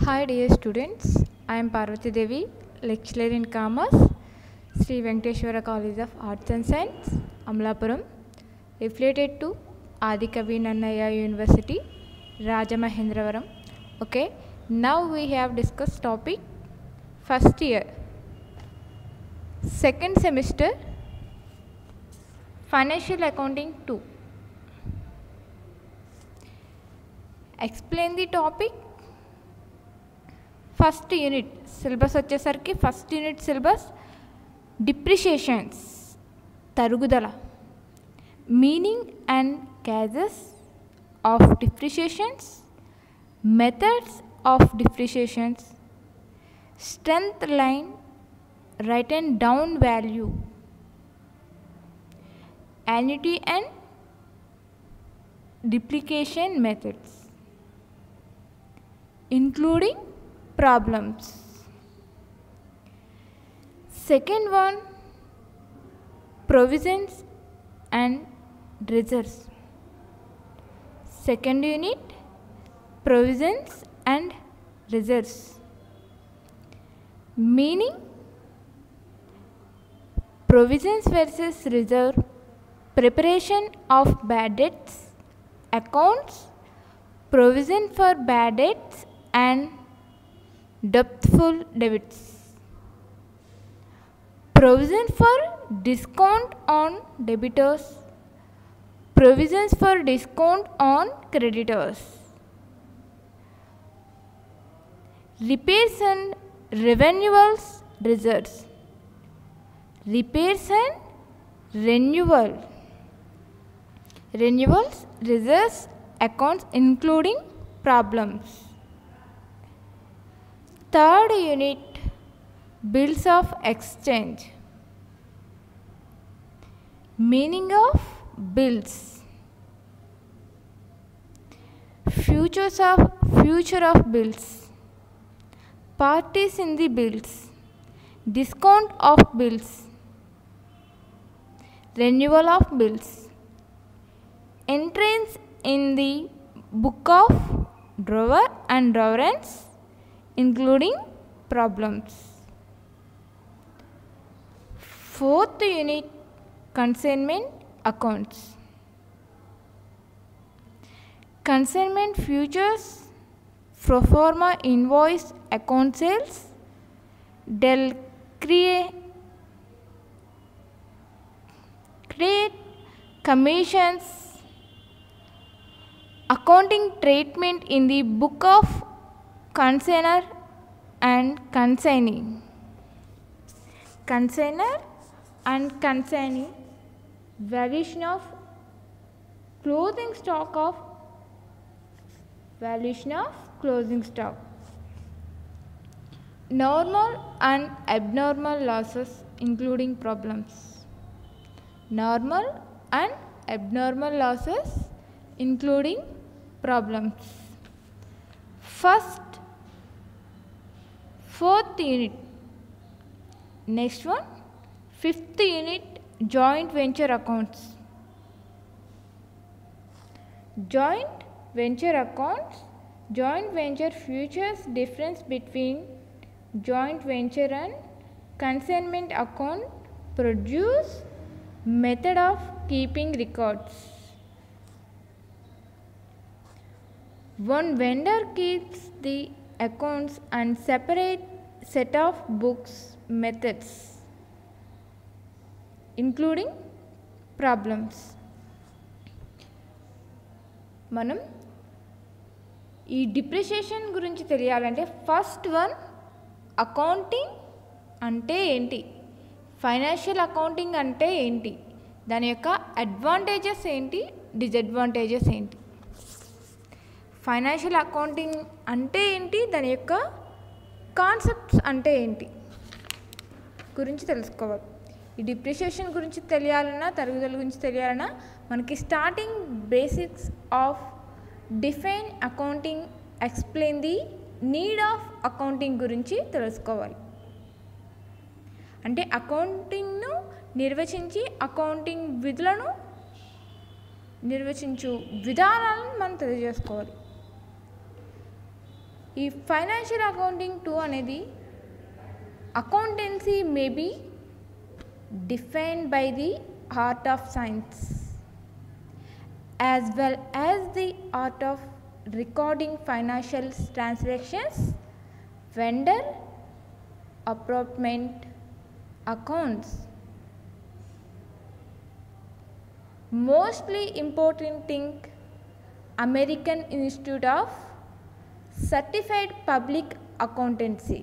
Hi dear students, I am Parvati Devi, lecturer in Commerce, Sri Venkateshwara College of Arts and Science, Amlapuram, affiliated to Adikavi Nannaya University, Rajamahendravaram. Okay, now we have discussed topic first year, second semester, Financial Accounting 2. Explain the topic. First unit syllabus వచ్చేసరికి first unit syllabus depreciations తరుగుదల, meaning and causes of depreciations, methods of depreciations, straight line, written down value, annuity and depletion methods including problems. Second one, provisions and reserves. Second unit, provisions and reserves. Meaning, provisions versus reserve, preparation of bad debts accounts, provision for bad debts and debtful debits, provision for discount on debitors, provisions for discount on creditors, repairs and renewals reserves, repairs and renewals reserves accounts including problems. Third unit, bills of exchange. Meaning of bills, future of bills, parties in the bills, discount of bills, renewal of bills, entrance in the book of drawer and drawerants including problems. Fourth unit, consignment accounts. Consignment futures, pro forma invoice account sales, del create commissions, accounting treatment in the book of consignor and consignee. Consignor and consignee, valuation of closing stock normal and abnormal losses including problems. Normal and abnormal losses including problems. Fourth unit. Next one, fifth unit, joint venture accounts. Joint venture accounts, joint venture futures, difference between joint venture and consignment account, produce, method of keeping records. One vendor keeps the accounts and separate set of books, methods including problems. మనం ఈ depreciation గురించి తెలియాలంటే first one, accounting అంటే ఏంటి, financial accounting అంటే ఏంటి, దాని యొక్క అడ్వాంటేజెస్ ఏంటి, డిసడ్వాంటేజెస్ ఏంటి, ఫైనాన్షియల్ అకౌంటింగ్ అంటే ఏంటి, దాని యొక్క కాన్సెప్ట్స్ అంటే ఏంటి గురించి తెలుసుకోవాలి. ఈ డిప్రిషియేషన్ గురించి తెలియాలన్నా, తరుగుదల గురించి తెలియాలన్నా మనకి starting basics of define accounting, explain the need of accounting గురించి తెలుసుకోవాలి. అంటే అకౌంటింగ్ను నిర్వచించి అకౌంటింగ్ విధులను నిర్వచించు విధానాలను మనం తెలియజేసుకోవాలి. ఈ ఫైనాన్షియల్ అకౌంటింగ్ 2 అనేది accountancy may be defined by the art of science as well as the art of recording financial transactions, vendor appointment accounts. Mostly important thing, American Institute of Certified Public Accountancy,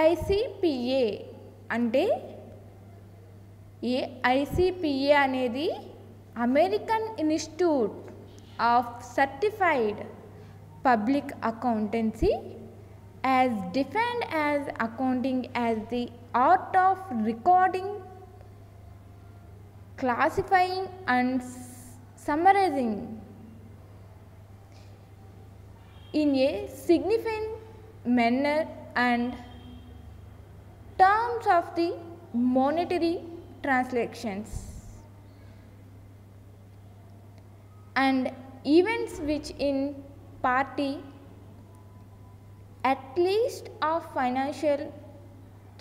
AICPA అంటే AICPA అనేది American institute of certified public accountancy as defined as accounting as the art of recording, classifying and summarising in a significant manner and terms of the monetary transactions and events which in party at least of financial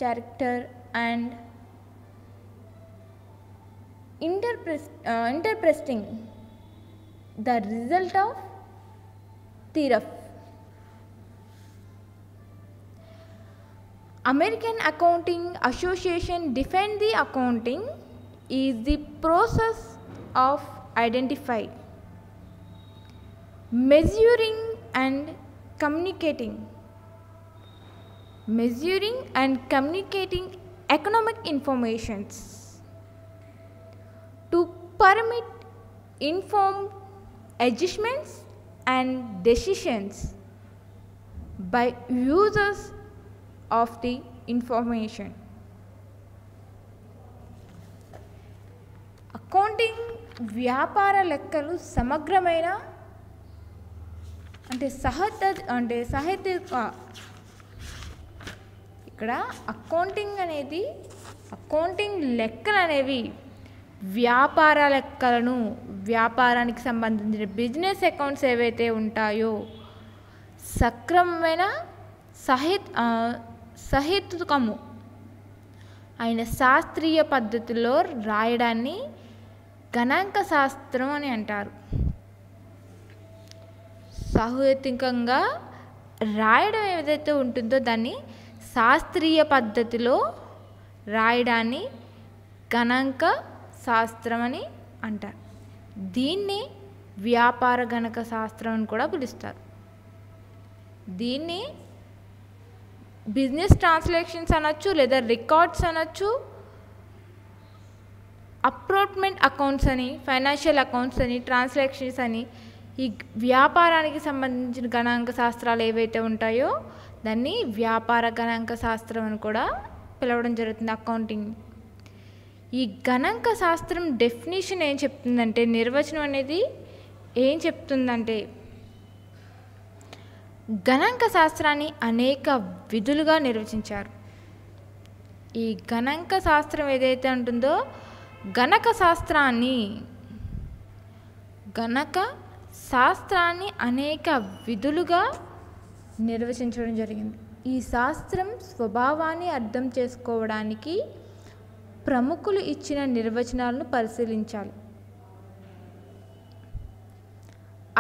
character and interpreting the result of thereof. American Accounting Association defines the accounting is the process of identifying, measuring and communicating economic informations to permit informed adjustments and decisions by users of the information. Accounting వ్యాపార లెక్కలు సమగ్రమైన సాహిత్య ఇక్కడ accounting లెక్కలు అనేవి వ్యాపార లెక్కలను, వ్యాపారానికి సంబంధించిన బిజినెస్ అకౌంట్స్ ఏవైతే ఉంటాయో సక్రమమైన సహేతుకము అయిన శాస్త్రీయ పద్ధతిలో రాయడాన్ని గణాంక శాస్త్రం అని అంటారు. సహేతుకంగా రాయడం ఏదైతే ఉంటుందో దాన్ని శాస్త్రీయ పద్ధతిలో రాయడాన్ని గణాంక శాస్త్రం అని అంటారు. దీన్ని వ్యాపార గణక శాస్త్రం అని కూడా పిలుస్తారు. దీన్ని బిజినెస్ ట్రాన్సాక్షన్స్ అనొచ్చు, లేదా రికార్డ్స్ అనొచ్చు, అప్రోచ్మెంట్ అకౌంట్స్ అని, ఫైనాన్షియల్ అకౌంట్స్ అని, ట్రాన్సాక్షన్స్ అని, ఈ వ్యాపారానికి సంబంధించిన గణాంక శాస్త్రాలు ఏవైతే ఉంటాయో దాన్ని వ్యాపార గణాంక శాస్త్రం అని కూడా పిలవడం జరుగుతుంది. అకౌంటింగ్ ఈ గణాంక శాస్త్రం డెఫినేషన్ ఏం చెప్తుందంటే, నిర్వచనం అనేది ఏం చెప్తుందంటే, గణాంక శాస్త్రాన్ని అనేక విధులుగా నిర్వచించారు. ఈ గణాంక శాస్త్రం ఏదైతే ఉంటుందో గణక శాస్త్రాన్ని అనేక విధులుగా నిర్వచించడం జరిగింది. ఈ శాస్త్రం స్వభావాన్ని అర్థం చేసుకోవడానికి ప్రముఖులు ఇచ్చిన నిర్వచనాలను పరిశీలించాలి.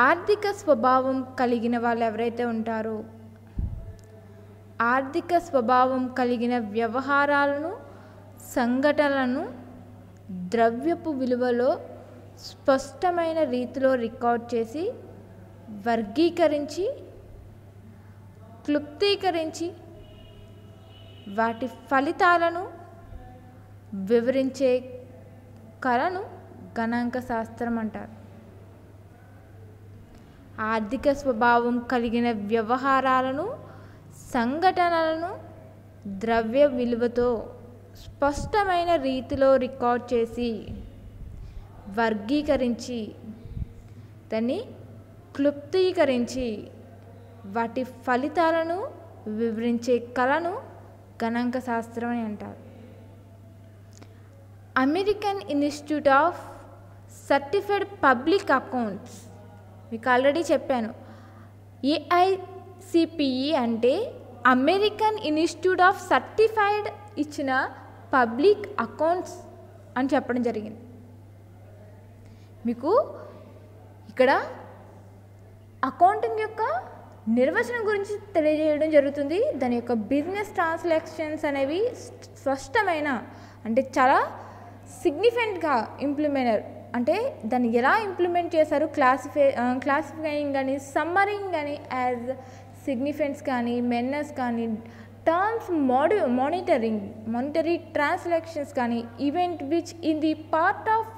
ఆర్థిక స్వభావం కలిగిన వాళ్ళు ఎవరైతే ఉంటారో, ఆర్థిక స్వభావం కలిగిన వ్యవహారాలను, సంఘటనలను ద్రవ్యపు విలువలో స్పష్టమైన రీతిలో రికార్డ్ చేసి, వర్గీకరించి, క్లుప్తీకరించి, వాటి ఫలితాలను వివరించే కళను గణాంక శాస్త్రం అంటారు. ఆర్థిక స్వభావం కలిగిన వ్యవహారాలను, సంఘటనలను ద్రవ్య విలువతో స్పష్టమైన రీతిలో రికార్డ్ చేసి, వర్గీకరించి, దాన్ని క్లుప్తీకరించి, వాటి ఫలితాలను వివరించే కళను గణాంక శాస్త్రం అని అంటారు. American institute of certified public accounts మీకు ఆల్రెడీ చెప్పాను. ఏఐసిపిఈ అంటే అమెరికన్ ఇన్స్టిట్యూట్ ఆఫ్ సర్టిఫైడ్ ఇచ్చిన పబ్లిక్ అకౌంట్స్ అని చెప్పడం జరిగింది. మీకు ఇక్కడ అకౌంటింగ్ యొక్క నిర్వచనం గురించి తెలియజేయడం జరుగుతుంది. దాని యొక్క బిజినెస్ ట్రాన్సాక్షన్స్ అనేవి స్పష్టమైన అంటే చాలా సిగ్నిఫికెంట్గా అంటే దాన్ని ఎలా ఇంప్లిమెంట్ చేశారు, క్లాసిఫైయింగ్ కానీ, సమ్మరింగ్ కానీ, యాజ్ సిగ్నిఫికెన్స్ కానీ, మెనర్స్ కానీ, టర్మ్స్ మానిటరీ ట్రాన్సాక్షన్స్ కానీ, event which in the part of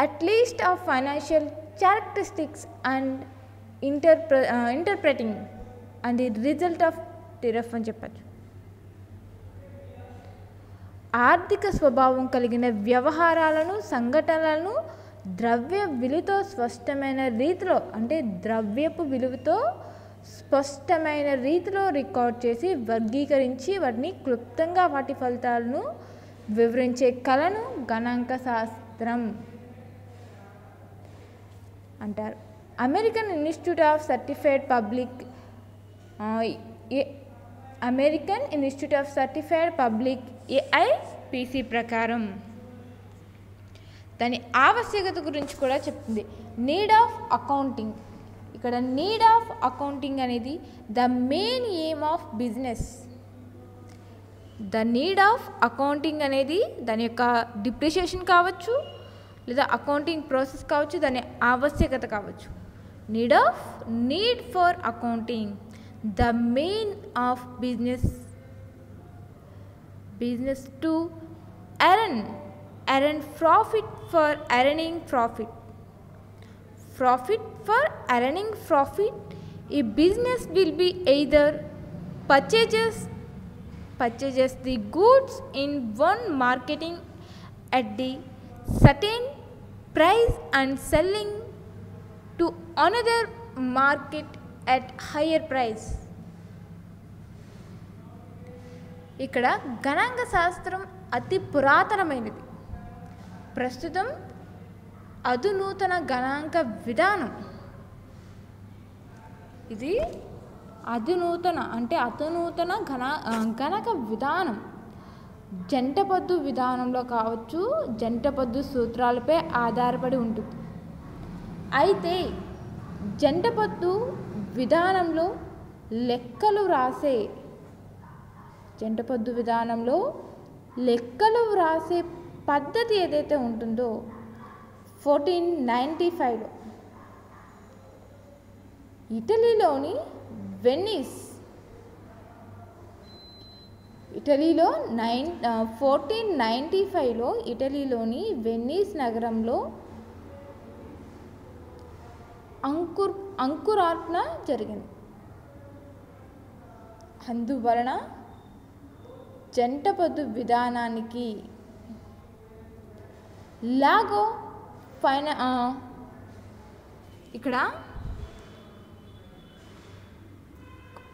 at least of financial characteristics and interpreting and the result of టిరఫ్ అని చెప్పచ్చు. ఆర్థిక స్వభావం కలిగిన వ్యవహారాలను, సంఘటనలను ద్రవ్య విలువతో స్పష్టమైన రీతిలో అంటే ద్రవ్యపు విలువతో స్పష్టమైన రీతిలో రికార్డ్ చేసి వర్గీకరించి వాటిని క్లుప్తంగా వాటి ఫలితాలను వివరించే కళను గణాంక శాస్త్రం అంటారు. American institute of certified public AIPC ప్రకారం దాని ఆవశ్యకత గురించి కూడా చెప్తుంది. Need of accounting. ఇక్కడ నీడ్ ఆఫ్ అకౌంటింగ్ అనేది the main aim of business. The need of accounting అనేది దాని యొక్క డిప్రిషియేషన్ కావచ్చు, లేదా అకౌంటింగ్ ప్రాసెస్ కావచ్చు, దాని ఆవశ్యకత కావచ్చు. Need for accounting the main of business to earn profit for earning profit. A business will be either purchases the goods in one marketing at the certain price and selling to another market at higher price. ఇక్కడ గణాంక శాస్త్రం అతి పురాతనమైనది. ప్రస్తుతం అధునూతన గణాంక విధానం. ఇది అధునూతన గణక విధానం జంట పద్దు విధానంలో కావచ్చు, జంట పద్దు సూత్రాలపై ఆధారపడి ఉంటుంది. అయితే జంట పద్దు విధానంలో లెక్కలు వ్రాసే పద్ధతి ఏదైతే ఉంటుందో 1495లో ఇటలీలోని వెనిస్ 1495లో ఇటలీలోని వెనిస్ నగరంలో అంకురార్పణ జరిగింది. అందువలన జంట పద్దు విధానానికి ఇక్కడ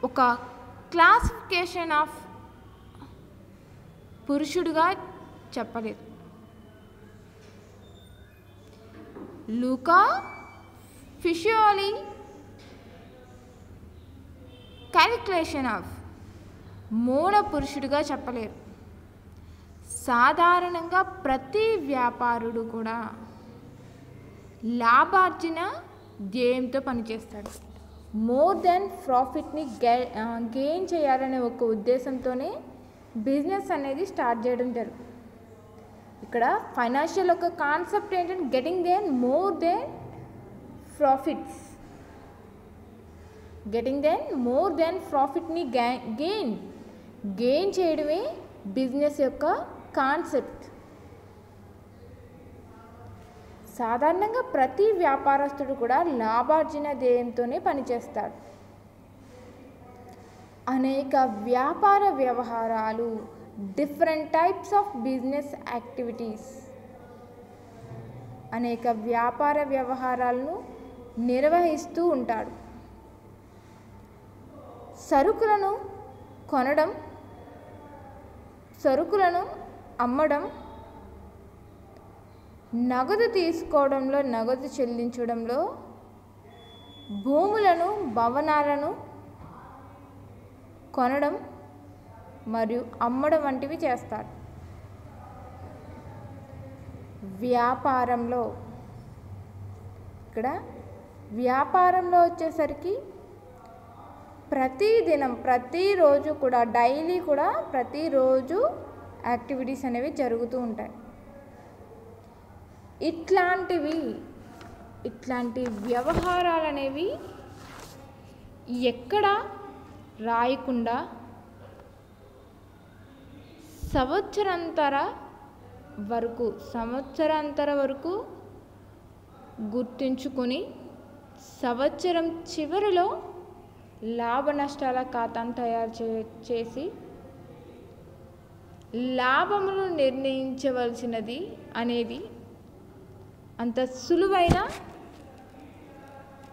ఒక క్లాసిఫికేషన్ ఆఫ్ పురుషుడుగా చెప్పలేదు. లూకా ఫిషియోలి క్యాలిక్యులేషన్ ఆఫ్ మూఢ పురుషుడిగా చెప్పలేరు. సాధారణంగా ప్రతి వ్యాపారుడు కూడా లాభార్జన ధ్యేయంతో పనిచేస్తాడు. మోర్ దెన్ ప్రాఫిట్ని గెయిన్ చేయాలనే ఒక ఉద్దేశంతోనే బిజినెస్ అనేది స్టార్ట్ చేయడం జరుగుతుంది. ఇక్కడ ఫైనాన్షియల్ ఒక కాన్సెప్ట్ ఏంటంటే గెటింగ్ మోర్ దెన్ ప్రాఫిట్ని గెయిన్ చేయడమే బిజినెస్ యొక్క కాన్సెప్ట్. సాధారణంగా ప్రతి వ్యాపారస్తుడు కూడా లాభార్జన ధ్యేయంతోనే పనిచేస్తాడు. అనేక వ్యాపార వ్యవహారాలు different types of business activities అనేక వ్యాపార వ్యవహారాలను నిర్వహిస్తూ ఉంటాడు. సరుకులను కొనడం, సరుకులను అమ్మడం, నగదు తీసుకోవడంలో, నగదు చెల్లించడంలో భూములను, భవనాలను కొనడం మరియు అమ్మడం వంటివి చేస్తారు. వ్యాపారంలో ఇక్కడ వ్యాపారంలో వచ్చేసరికి ప్రతిదినం, ప్రతిరోజు కూడా, డైలీ కూడా ప్రతిరోజు యాక్టివిటీస్ అనేవి జరుగుతూ ఉంటాయి. ఇట్లాంటి వ్యవహారాలు అనేవి ఎక్కడ రాయకుండా సంవత్సరాంతర వరకు గుర్తుంచుకొని సంవత్సరం చివరిలో లాభ నష్టాల ఖాతాను తయారు చేసి లాభమును నిర్ణయించవలసినది అనేది అంత సులువైన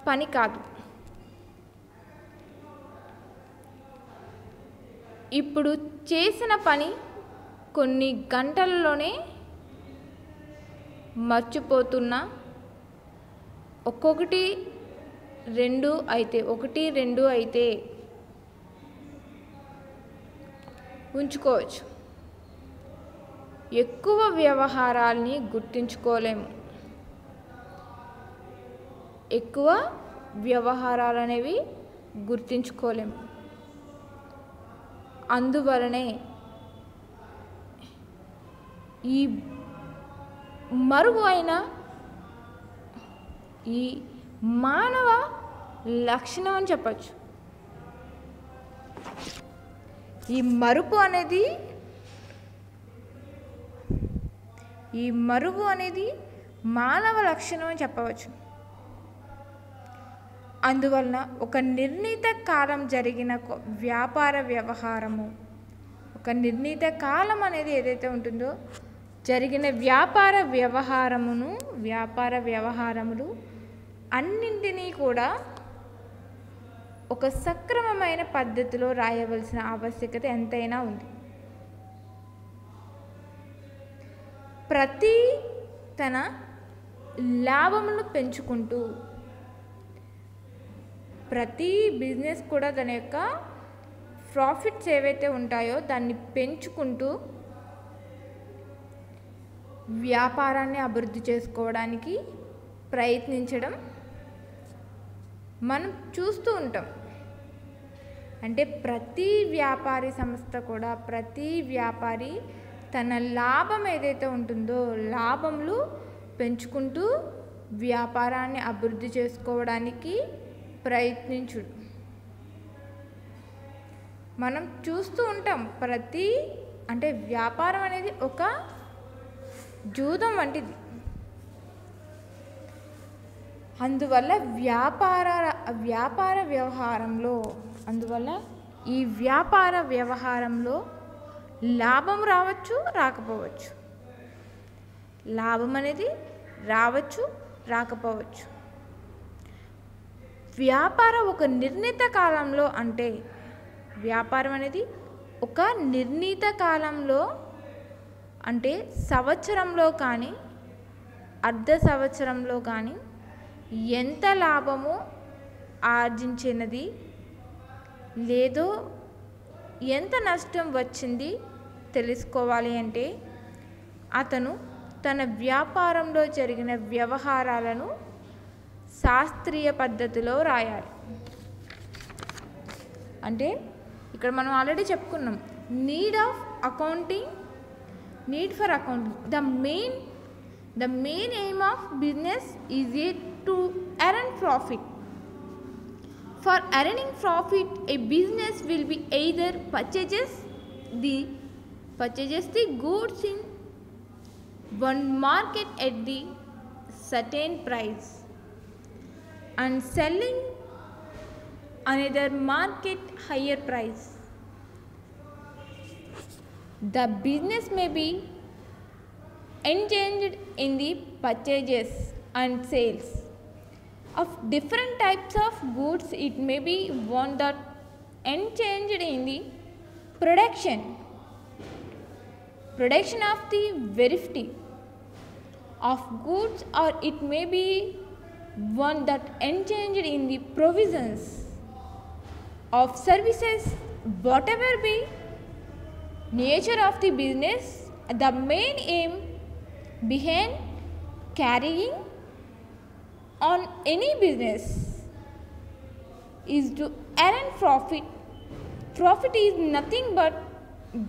పని కాదు. ఇప్పుడు చేసిన పని కొన్ని గంటలలోనే మర్చిపోతున్నా, ఒకటి రెండు అయితే ఉంచుకోవచ్చు. ఎక్కువ వ్యవహారాల్ని గుర్తుంచుకోలేము. ఎక్కువ వ్యవహారాలు అనేవి గుర్తుంచుకోలేము. అందువలనే ఈ మరుగు అయిన ఈ మానవ లక్షణం అని చెప్పచ్చు. ఈ మరుగు అనేది మానవ లక్షణం అని చెప్పవచ్చు. అందువలన ఒక నిర్ణీత కాలం జరిగిన వ్యాపార వ్యవహారము, ఒక నిర్ణీత కాలం అనేది ఏదైతే ఉంటుందో జరిగిన వ్యాపార వ్యవహారములు అన్నింటినీ కూడా ఒక సక్రమమైన పద్ధతిలో రాయవలసిన ఆవశ్యకత ఎంతైనా ఉంది. ప్రతి తన లాభమును పెంచుకుంటూ, ప్రతి బిజినెస్ కూడా తన యొక్క ప్రాఫిట్స్ ఏవైతే ఉంటాయో దాన్ని పెంచుకుంటూ వ్యాపారాన్ని అభివృద్ధి చేసుకోవడానికి ప్రయత్నించడం మనం చూస్తూ ఉంటాం. అంటే ప్రతి వ్యాపారి సంస్థ కూడా, ప్రతి వ్యాపారి తన లాభం ఏదైతే ఉంటుందో లాభములు పెంచుకుంటూ వ్యాపారాన్ని అభివృద్ధి చేసుకోవడానికి ప్రయత్నించుడు మనం చూస్తూ ఉంటాం. అంటే వ్యాపారం అనేది ఒక జూదం వంటిది. అందువల్ల ఈ వ్యాపార వ్యవహారంలో లాభం రావచ్చు, రాకపోవచ్చు. లాభం అనేది రావచ్చు, రాకపోవచ్చు. వ్యాపారం ఒక నిర్ణీత కాలంలో, అంటే వ్యాపారం అనేది ఒక నిర్ణీత కాలంలో, అంటే సంవత్సరంలో కానీ అర్ధ సంవత్సరంలో కానీ ఎంత లాభము ఆర్జించినది లేదో ఎంత నష్టం వచ్చింది తెలుసుకోవాలి అంటే అతను తన వ్యాపారంలో జరిగిన వ్యవహారాలను శాస్త్రీయ పద్ధతిలో రాయాలి. అంటే ఇక్కడ మనం ఆల్రెడీ చెప్పుకున్నాం, need for accounting. The main aim of business is to earn profit. For earning profit, a business will be either purchases the goods in one market at the certain price and selling another market higher price. The business may be engaged in the purchases and sales of different types of goods. It may be one that engaged in the production of the variety of goods, or it may be one that engaged in the provisions of services, whatever be nature of the business. The main aim behind carrying on any business is to earn profit. Profit is nothing but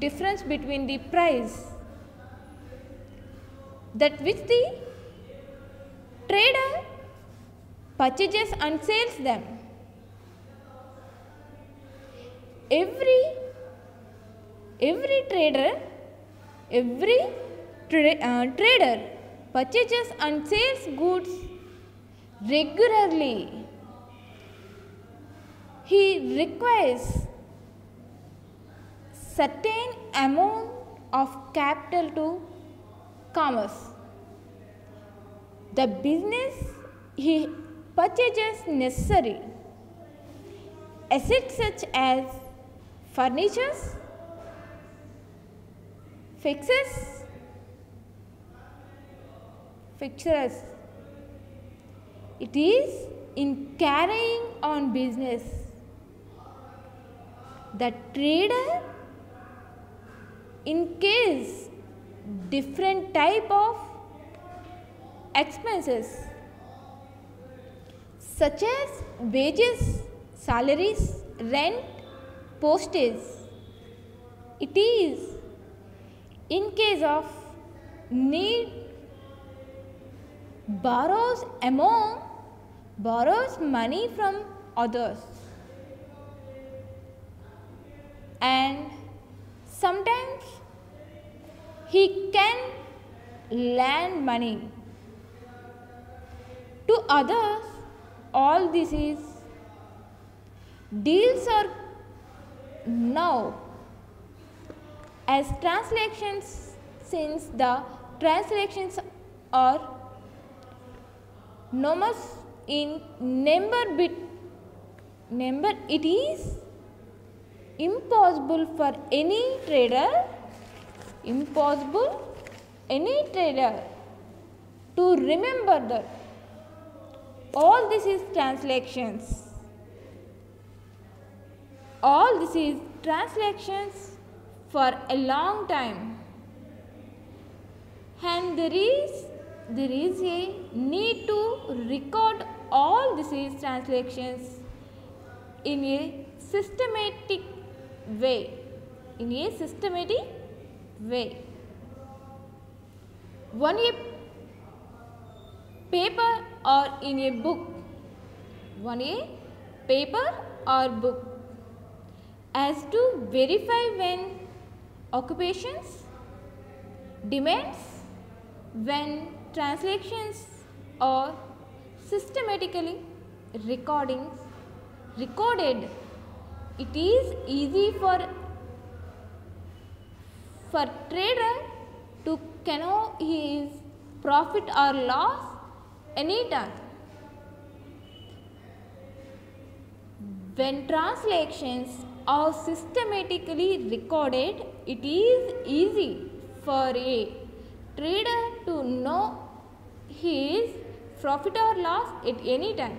difference between the price that which the trader purchases and sells them. Every trader purchases and sells goods regularly. He requires certain amount of capital to commerce. The business he purchases necessary assets such as furnitures, fixtures. It is in carrying on business the trader incurs different type of expenses such as wages, salaries, rent, postage. It is in case of need borrows money from others, and sometimes he can lend money to others. All this is deals are now as transactions, since the transactions are numerous in number, it is impossible for any trader to remember that all this is transactions. All this is transactions for a long time, and there is a need to record all these transactions in a systematic way. One a paper or in a book. As to verify when occupations, demands, when transactions are systematically recorded. It is easy for trader to know his profit or loss anytime. When transactions are systematically recorded, it is easy for a trader to know his profit or loss at any time.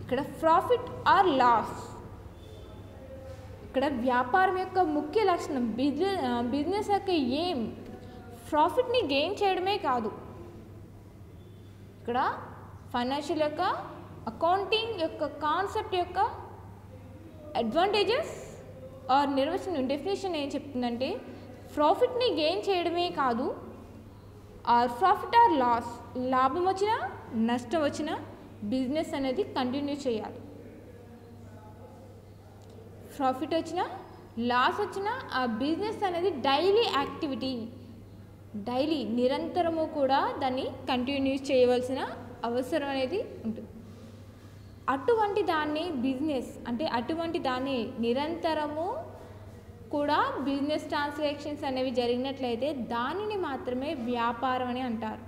ఇక్కడ profit or loss, ఇక్కడ వ్యాపారం యొక్క ముఖ్య లక్షణం, business యొక్క aim ప్రాఫిట్ని gain చేయడమే కాదు. ఇక్కడ ఫైనాన్షియల్ యొక్క అకౌంటింగ్ యొక్క కాన్సెప్ట్ యొక్క అడ్వాంటేజెస్ ఆర్ నిర్వచనం డెఫినేషన్ ఏం చెప్తుందంటే, ప్రాఫిట్ని గెయిన్ చేయడమే కాదు, ఆర్ ప్రాఫిట్ ఆర్ లాస్, లాభం వచ్చినా నష్టం వచ్చినా బిజినెస్ అనేది కంటిన్యూ చేయాలి. ప్రాఫిట్ వచ్చినా లాస్ వచ్చినా ఆ బిజినెస్ అనేది డైలీ యాక్టివిటీ, డైలీ నిరంతరము కూడా దాన్ని కంటిన్యూ చేయవలసిన అవసరం అనేది ఉంటుంది. అటువంటి దాన్ని బిజినెస్ అంటే, అటువంటి దాన్ని నిరంతరము కూడా బిజినెస్ ట్రాన్సాక్షన్స్ అనేవి జరిగినట్లయితే దానిని మాత్రమే వ్యాపారం అని అంటారు.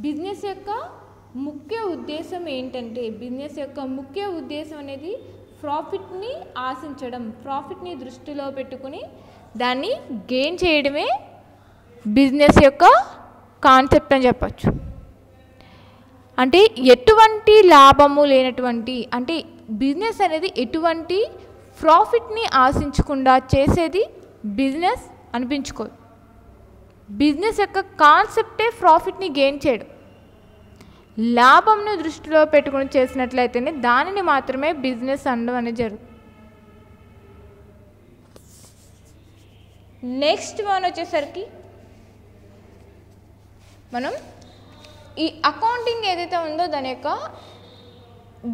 బిజినెస్ యొక్క ముఖ్య ఉద్దేశం ఏంటంటే, బిజినెస్ యొక్క ముఖ్య ఉద్దేశం అనేది ప్రాఫిట్ని ఆశించడం, ప్రాఫిట్ని దృష్టిలో పెట్టుకుని దాన్ని గెయిన్ చేయడమే బిజినెస్ యొక్క కాన్సెప్ట్ అని చెప్పచ్చు. అంటే ఎటువంటి లాభము లేనటువంటి, అంటే బిజినెస్ అనేది ఎటువంటి ప్రాఫిట్ని ఆశించకుండా చేసేది బిజినెస్ అనిపించుకోదు. బిజినెస్ యొక్క కాన్సెప్టే ప్రాఫిట్ని గెయిన్ చేయడం. లాభంను దృష్టిలో పెట్టుకుని చేసినట్లయితేనే దానిని మాత్రమే బిజినెస్ అనడం అనేది జరుగుతుంది. నెక్స్ట్ వన్ వచ్చేసరికి మనం ఈ అకౌంటింగ్ ఏదైతే ఉందో దాని యొక్క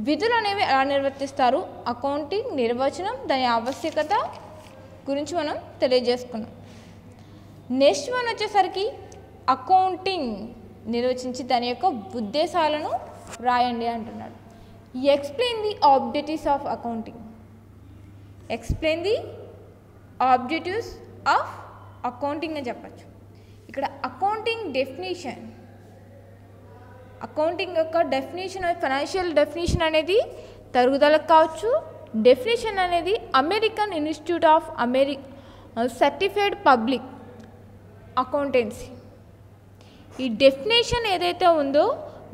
విధులు అనేవి ఎలా నిర్వర్తిస్తారు, అకౌంటింగ్ నిర్వచనం, దాని ఆవశ్యకత గురించి మనం తెలియజేసుకున్నాం. నెక్స్ట్ వన్ వచ్చేసరికి అకౌంటింగ్ నిర్వచించి దాని యొక్క ఉద్దేశాలను రాయండి అంటున్నాడు. Explain the objectives of accounting. Explain the objectives of accounting అని చెప్పచ్చు. ఇక్కడ అకౌంటింగ్ డెఫినేషన్, అకౌంటింగ్ యొక్క డెఫినేషన్, ఫైనాన్షియల్ డెఫినేషన్ అనేది తరుగుదలకు కావచ్చు. డెఫినేషన్ అనేది American institute of certified public accountancy. ఈ డెఫినేషన్ ఏదైతే ఉందో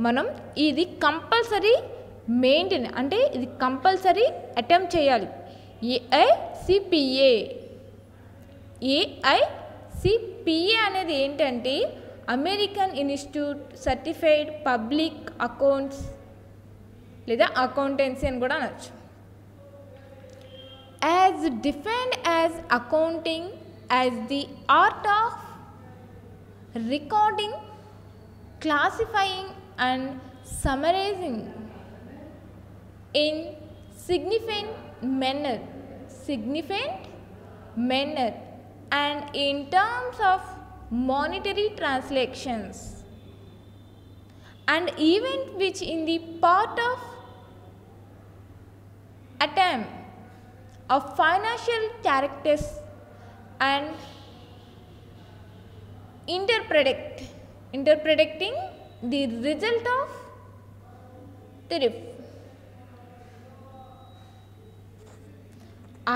మనం ఇది కంపల్సరీ మెయింటైన్, అంటే ఇది కంపల్సరీ అటెంప్ట్ చేయాలి. ఏఐసిపిఏ అనేది ఏంటంటే American institute certified public accounts లేదా అకౌంటెన్సీ అని కూడా అనొచ్చు. As defined as accounting as the art of recording, classifying and summarizing in significant manner and in terms of monetary transactions and event which in the part of attempt of financial characters and interpreting the result of tariff.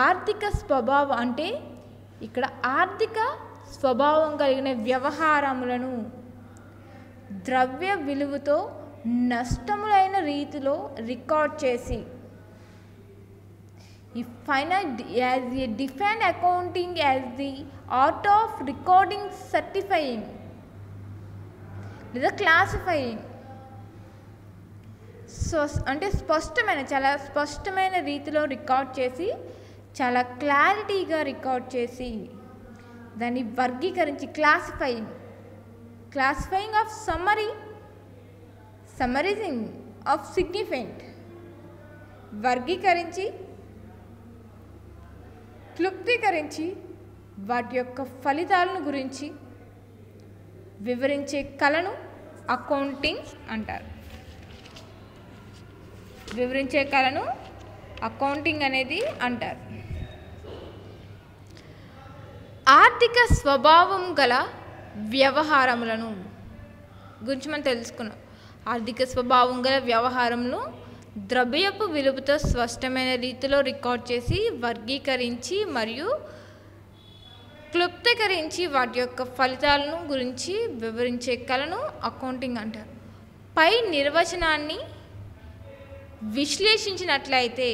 ఆర్థిక స్వభావం అంటే ఇక్కడ ఆర్థిక స్వభావం కలిగిన వ్యవహారములను ద్రవ్య విలువతో నష్టములైన రీతిలో రికార్డ్ చేసి as a defined accounting as the art of recording, certifying లేదా క్లాసిఫైయింగ్. సో అంటే చాలా స్పష్టమైన రీతిలో రికార్డ్ చేసి, చాలా క్లారిటీగా రికార్డ్ చేసి దాన్ని వర్గీకరించి classifying of summarising of significant, వర్గీకరించి క్లుప్తీకరించి వాటి యొక్క ఫలితాలను గురించి వివరించే కళను అకౌంటింగ్ అంటారు. వివరించే కళను అకౌంటింగ్ అనేది అంటారు. ఆర్థిక స్వభావం గల వ్యవహారములను గురించి మనం తెలుసుకున్నాం. ఆర్థిక స్వభావం గల వ్యవహారములను ద్రవ్యపు విలువతో స్పష్టమైన రీతిలో రికార్డ్ చేసి వర్గీకరించి మరియు క్లుప్తీకరించి వాటి యొక్క ఫలితాలను గురించి వివరించే కళను అకౌంటింగ్ అంటారు. పై నిర్వచనాన్ని విశ్లేషించినట్లయితే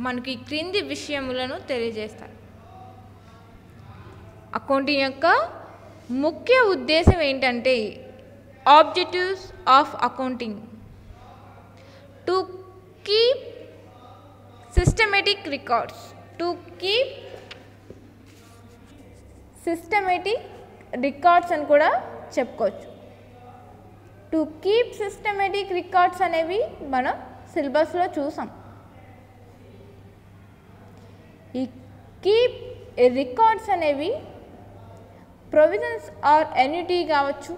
మనకి క్రింది విషయములను తెలియజేస్తారు. అకౌంటింగ్ యొక్క ముఖ్య ఉద్దేశం ఏంటంటే objectives of accounting to keep systematic records. Systematic records అని కూడా చెప్పుకోవచ్చు. టు కీప్ సిస్టమేటిక్ రికార్డ్స్ అనేవి మనం సిలబస్లో చూసాం. ఈ కీప్ రికార్డ్స్ అనేవి ప్రొవిజన్స్ ఆర్ ఎన్యుటీ కావచ్చు.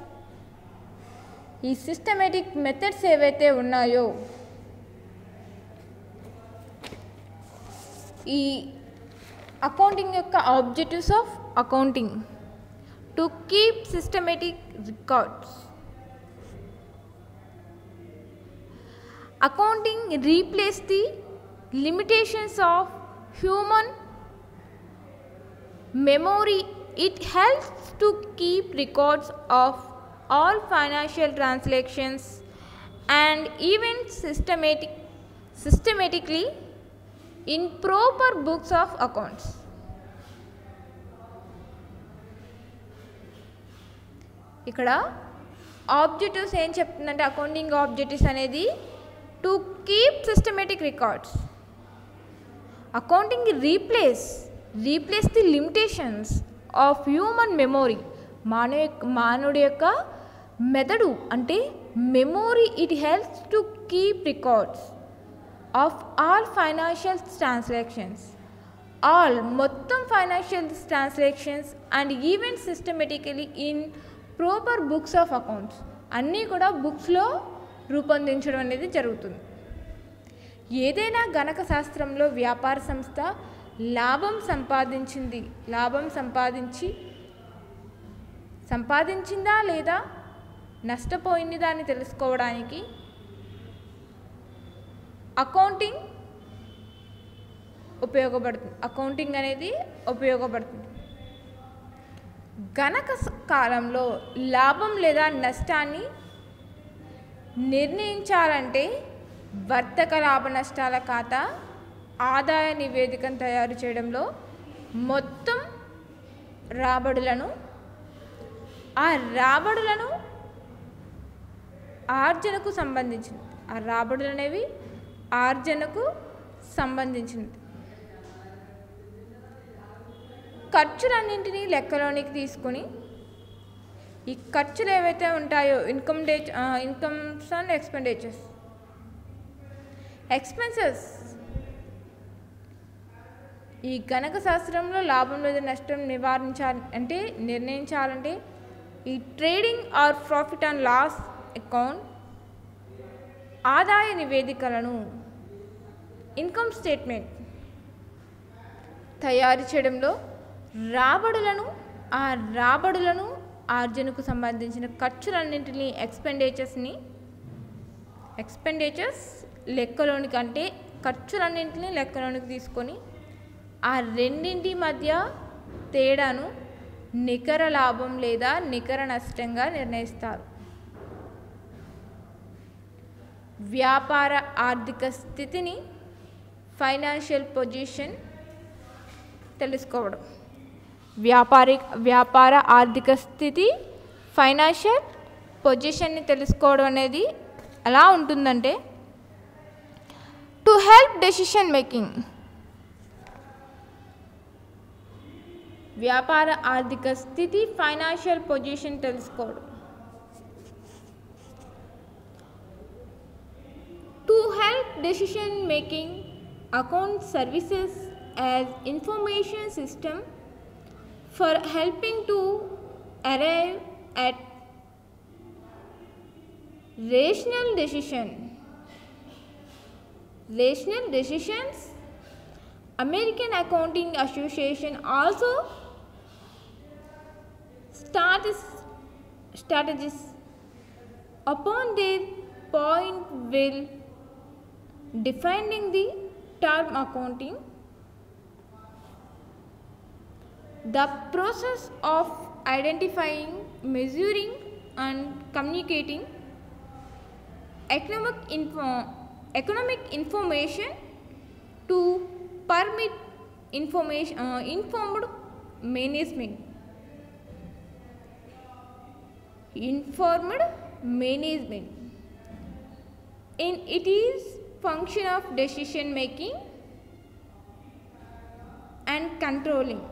ఈ సిస్టమేటిక్ మెథడ్స్ ఏవైతే ఉన్నాయో ఈ అకౌంటింగ్ యొక్క objectives of accounting to keep systematic records. Accounting replaces the limitations of human memory. It helps to keep records of all financial transactions and events systematically in proper books of accounts. ఇక్కడ objectives ఏం చెప్తుందంటే accounting objectives అనేది to keep systematic records. Accounting replace the limitations of human memory. మానవుడి యొక్క మెదడు అంటే memory. It helps to keep records of all financial transactions, all మొత్తం financial transactions and events systematically in proper books of accounts. అన్నీ కూడా బుక్స్లో రూపొందించడం అనేది జరుగుతుంది. ఏదైనా గణక శాస్త్రంలో వ్యాపార సంస్థ లాభం సంపాదించిందా లేదా నష్టపోయిందా అని తెలుసుకోవడానికి అకౌంటింగ్ అనేది ఉపయోగపడుతుంది. గణక కాలంలో లాభం లేదా నష్టాన్ని నిర్ణయించాలంటే వర్తక లాభ నష్టాల ఖాతా, ఆదాయ నివేదికను తయారు చేయడంలో మొత్తం రాబడులను ఆర్జనకు సంబంధించింది. ఆ రాబడులు అనేవి ఆర్జనకు సంబంధించినది. ఖర్చులన్నింటినీ లెక్కలోనికి తీసుకొని ఈ ఖర్చులు ఏవైతే ఉంటాయో ఇన్కమ్స్ అండ్ ఎక్స్పెన్సెస్ ఈ గణక శాస్త్రంలో లాభం లేదా నష్టం నిర్ణయించాలంటే ఈ trading or profit and loss account, ఆదాయ నివేదికలను, ఇన్కమ్ స్టేట్మెంట్ తయారు చేయడంలో రాబడులను ఆర్జనకు సంబంధించిన ఖర్చులన్నింటినీ ఎక్స్పెండిచర్స్ లెక్కలోనికి అంటే ఖర్చులన్నింటినీ లెక్కలోనికి తీసుకొని ఆ రెండింటి మధ్య తేడాను నికర లాభం లేదా నికర నష్టంగా నిర్ణయిస్తారు. వ్యాపార ఆర్థిక స్థితిని ఫైనాన్షియల్ పొజిషన్ తెలుసుకోవడం. వ్యాపార ఆర్థిక స్థితి ఫైనాన్షియల్ పొజిషన్ని తెలుసుకోవడం అనేది ఎలా ఉంటుందంటే టు హెల్ప్ డెసిషన్ మేకింగ్. వ్యాపార ఆర్థిక స్థితి ఫైనాన్షియల్ పొజిషన్ తెలుసుకోవడం. To help decision making account services as information system for helping to arrive at rational decisions. American Accounting Association also strategies upon their point while defining the term accounting. The process of identifying, measuring and communicating economic information to permit informed management. In it is function of decision making and controlling.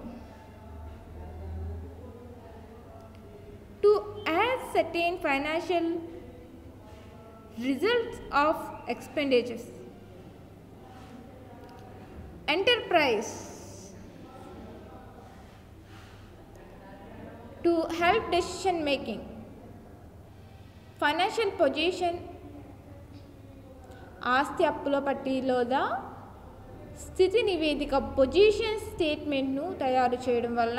To ascertain financial results of expenditures. Enterprise to help decision making. Financial position ఆస్తి అప్పుల పట్టిలోదా స్థితి నివేదిక position స్టేట్మెంట్ను తయారు చేయడం వల్ల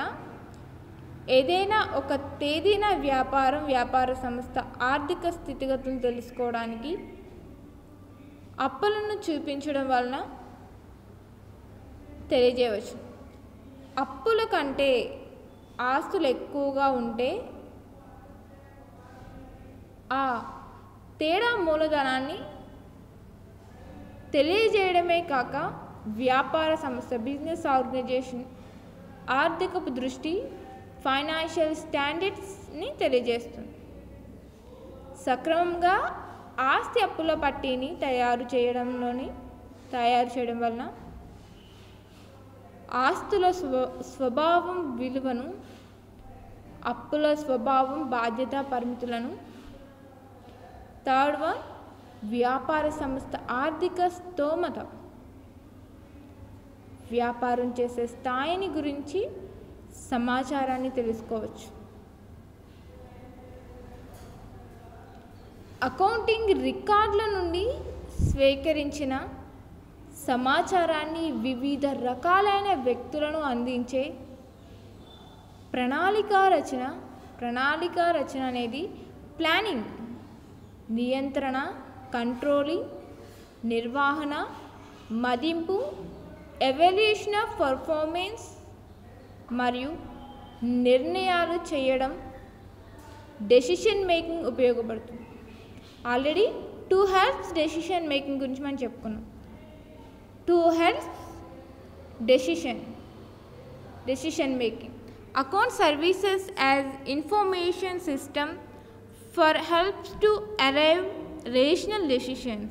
ఏదైనా ఒక తేదీన వ్యాపార సంస్థ ఆర్థిక స్థితిగతులను తెలుసుకోవడానికి అప్పులను చూపించడం వలన తెలియజేయవచ్చు. అప్పుల కంటే ఆస్తులు ఎక్కువగా ఉంటే ఆ తేడా మూలధనాన్ని తెలియజేయడమే కాక వ్యాపార సంస్థ బిజినెస్ ఆర్గనైజేషన్ ఆర్థికపు దృష్టి ఫైనాన్షియల్ స్టాండర్డ్స్ని తెలియజేస్తుంది. సక్రమంగా ఆస్తి అప్పుల పట్టీని తయారు చేయడం వలన ఆస్తుల స్వభావం విలువను, అప్పుల స్వభావం బాధ్యత పరిమితులను, థర్డ్ వన్ వ్యాపార సంస్థ ఆర్థిక స్తోమత, వ్యాపారం చేసే స్థాయిని గురించి సమాచారాన్ని తెలుసుకోవచ్చు. అకౌంటింగ్ రికార్డుల నుండి స్వీకరించిన సమాచారాన్ని వివిధ రకాలైన వ్యక్తులను అందించే ప్రణాళికా రచన అనేది ప్లానింగ్, నియంత్రణ, కంట్రోలింగ్, నిర్వహణ, మదింపు, ఎవాల్యుయేషన్ ఆఫ్ పర్ఫార్మెన్స్ మరియు నిర్ణయాలు చేయడం, డెసిషన్ మేకింగ్ ఉపయోగపడుతుంది. ఆల్రెడీ 2 హెల్ప్స్ డెసిషన్ మేకింగ్ గురించి మనం చెప్పుకున్నాం. 2 helps decision making. Account services as information system for helps to arrive rational decisions.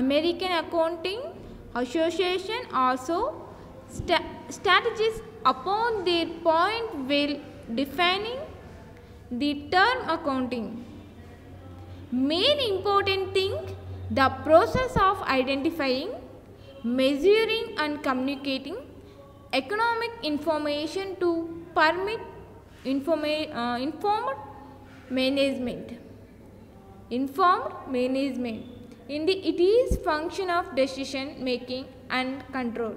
American Accounting Association also strategies upon their point while defining the term accounting. Main important thing, the process of identifying, measuring and communicating economic information to permit informed management. It is function of decision making and control.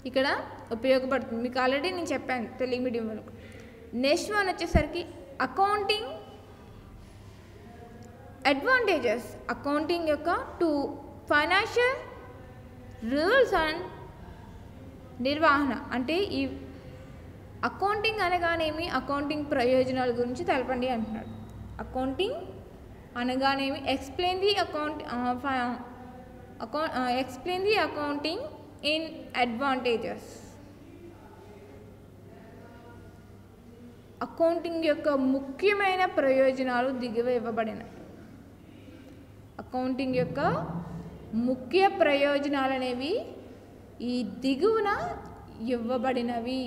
ఇక్కడ ఉపయోగపడుతుంది. మీకు already నేను చెప్పాను Telugu medium వాళ్ళకు. Next one వచ్చేసరికి accounting advantages. Accounting యొక్క 2 financial rules and నిర్వహణ. అంటే ఈ అకౌంటింగ్ అనగానేమి, అకౌంటింగ్ ప్రయోజనాల గురించి తెలపండి అంటున్నాడు. అకౌంటింగ్ అనగానేమి, explain the accounting in advantages. Accounting యొక్క ముఖ్యమైన ప్రయోజనాలు దిగువ ఇవ్వబడినవి. అకౌంటింగ్ యొక్క ముఖ్య ప్రయోజనాలు అనేవి ఈ దిగువన ఇవ్వబడినవి.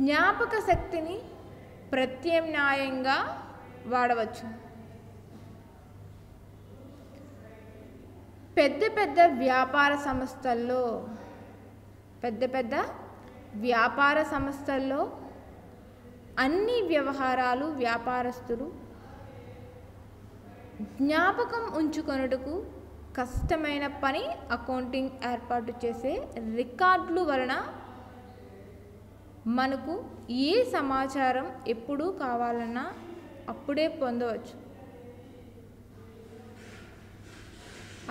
జ్ఞాపక శక్తిని ప్రత్యామ్నాయంగా వాడవచ్చు. పెద్ద పెద్ద వ్యాపార సంస్థల్లో అన్ని వ్యవహారాలు వ్యాపారస్తులు జ్ఞాపకం ఉంచుకొనుటకు కష్టమైన పని. అకౌంటింగ్ ఏర్పాటు చేసే రికార్డుల వలన మనకు ఏ సమాచారం ఎప్పుడు కావాలన్నా అప్పుడే పొందవచ్చు.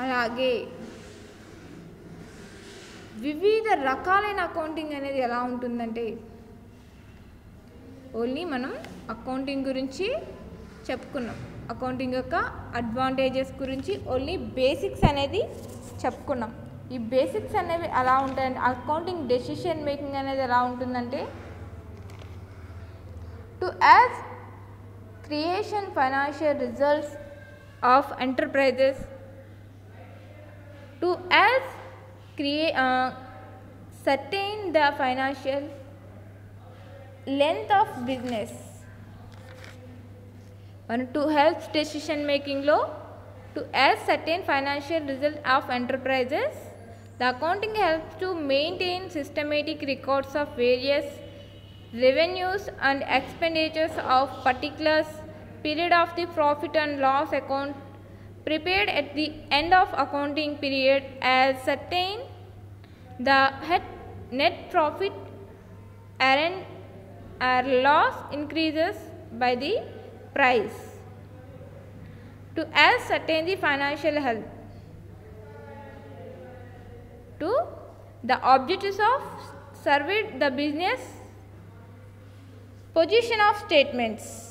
అలాగే వివిధ రకాలైన అకౌంటింగ్ అనేది ఎలా ఉంటుందంటే, ఓన్లీ మనం అకౌంటింగ్ గురించి చెప్పుకున్నాం. అకౌంటింగ్ యొక్క అడ్వాంటేజెస్ గురించి ఓన్లీ బేసిక్స్ అనేది చెప్పుకున్నాం. ఈ బేసిక్స్ అనేవి ఎలా ఉంటాయంటే, అకౌంటింగ్ డెసిషన్ మేకింగ్ అనేది ఎలా ఉంటుందంటే, to as creation financial results of enterprises, to as certain the financial length of business. And to help decision making law, to add certain financial result of enterprises, the accounting helps to maintain systematic records of various revenues and expenditures of particular period of the profit and loss account prepared at the end of accounting period as certain the net profit earned or loss increases by the price. To ascertain the financial health, to the objectives of survey the business Position of statements.